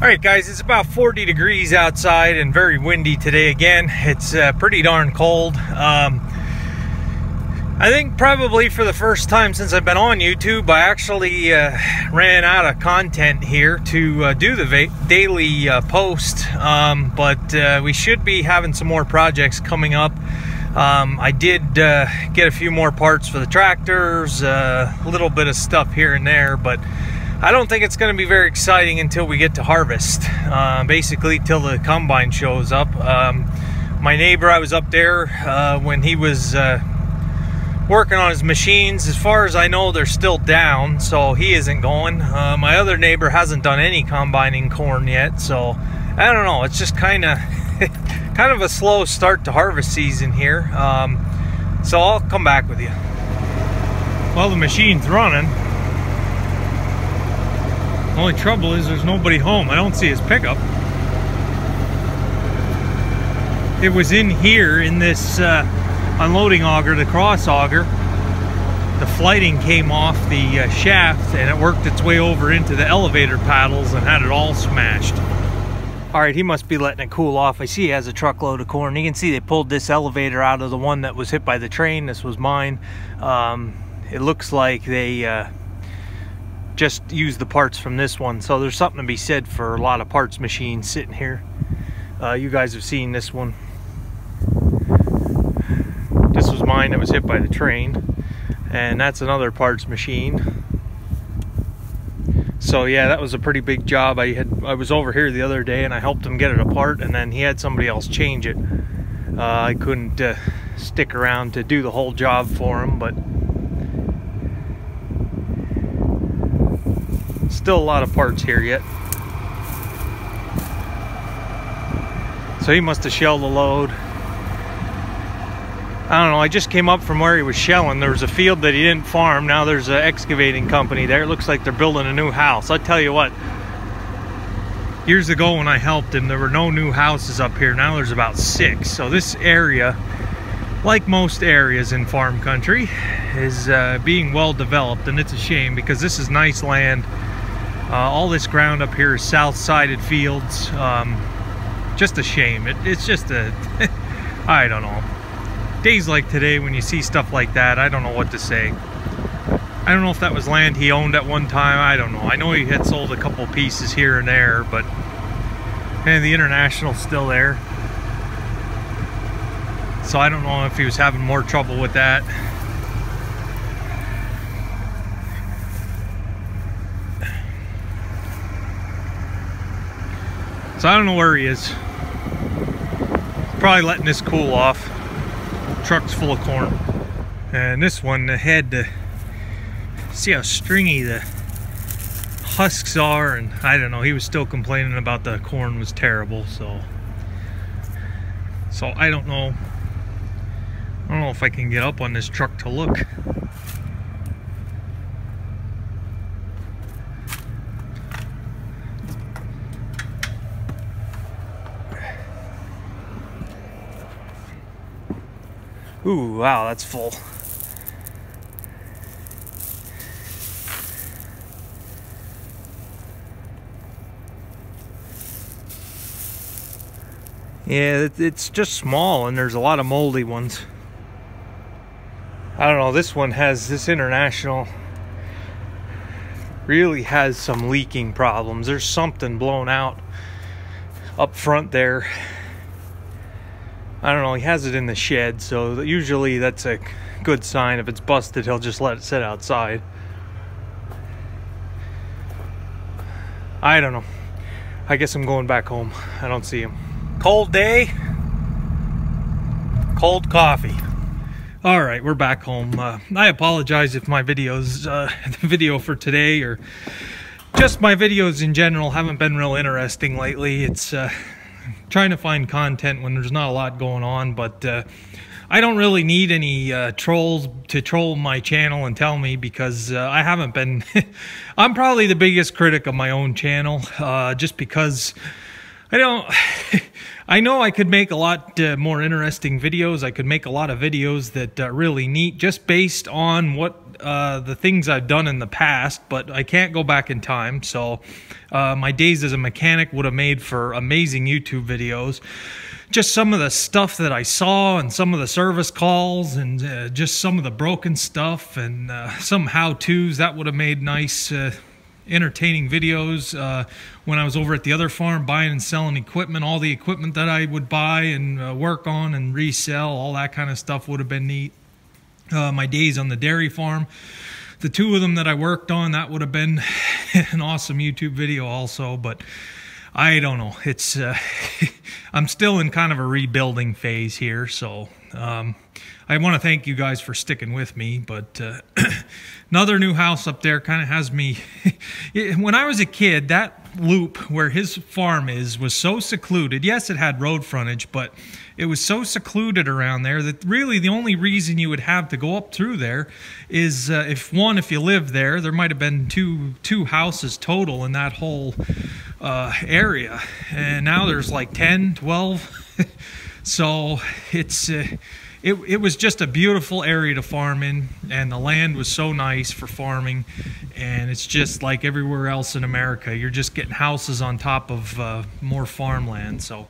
All right, guys, it's about 40 degrees outside and very windy today again. It's pretty darn cold. I think probably for the first time since I've been on YouTube, I actually ran out of content here to do the daily post, but we should be having some more projects coming up. I did get a few more parts for the tractors, a little bit of stuff here and there, but I don't think it's going to be very exciting until we get to harvest, basically till the combine shows up. My neighbor, I was up there when he was working on his machines. As far as I know, they're still down, so he isn't going. My other neighbor hasn't done any combining corn yet, so I don't know. It's just kind of a slow start to harvest season here. So I'll come back with you. Well, the machine's running. Only trouble is there's nobody home. I don't see his pickup. It was in here in this unloading auger, the cross auger. The flighting came off the shaft and it worked its way over into the elevator paddles and had it all smashed. All right, he must be letting it cool off. I see he has a truckload of corn. You can see they pulled this elevator out of the one that was hit by the train. This was mine. It looks like they just use the parts from this one, so there's something to be said for a lot of parts machines sitting here. You guys have seen this one. This was mine that was hit by the train, and that's another parts machine. So yeah, that was a pretty big job. I was over here the other day and I helped him get it apart, and then he had somebody else change it. I couldn't stick around to do the whole job for him, but still a lot of parts here yet. So he must have shelled the load. I don't know, I just came up from where he was shelling. There was a field that he didn't farm. Now there's an excavating company there. It looks like they're building a new house. I tell you what, years ago when I helped him, there were no new houses up here. Now there's about 6. So this area, like most areas in farm country, is being well developed, and it's a shame because this is nice land. All this ground up here is south-sided fields. Just a shame. It's just a I don't know. Days like today when you see stuff like that, I don't know what to say. I don't know if that was land he owned at one time. I don't know. I know he had sold a couple pieces here and there, but and the International's still there. So I don't know if he was having more trouble with that. So I don't know where he is. Probably letting this cool off. Truck's full of corn. And this one had to see how stringy the husks are, and I don't know, he was still complaining about the corn was terrible, so I don't know. I don't know if I can get up on this truck to look. Ooh, wow, that's full. Yeah, it's just small, and there's a lot of moldy ones. I don't know, this International really has some leaking problems. There's something blown out up front there. I don't know, he has it in the shed, so usually that's a good sign. If it's busted, he'll just let it sit outside. I don't know. I guess I'm going back home. I don't see him. Cold day, cold coffee. All right, we're back home. I apologize if my videos, the video for today, or just my videos in general, haven't been real interesting lately. It's trying to find content when there's not a lot going on, but I don't really need any trolls to troll my channel and tell me, because I haven't been I'm probably the biggest critic of my own channel, just because I know I could make a lot more interesting videos. I could make a lot of videos that are really neat, just based on what the things I've done in the past, but I can't go back in time. So my days as a mechanic would have made for amazing YouTube videos. Just some of the stuff that I saw and some of the service calls and just some of the broken stuff and some how-tos, that would have made nice entertaining videos. When I was over at the other farm buying and selling equipment, all the equipment that I would buy and work on and resell, all that kind of stuff would have been neat. My days on the dairy farm, the two of them that I worked on, that would have been an awesome YouTube video also. But I don't know, it's I'm still in kind of a rebuilding phase here, so I want to thank you guys for sticking with me. But another new house up there kind of has me when I was a kid, that loop where his farm was so secluded. Yes, it had road frontage, but it was so secluded around there that really the only reason you would have to go up through there is if you lived there, there might have been two houses total in that whole area, and now there's like 10, 12. So it was just a beautiful area to farm in, and the land was so nice for farming. And it's just like everywhere else in America, you're just getting houses on top of more farmland. So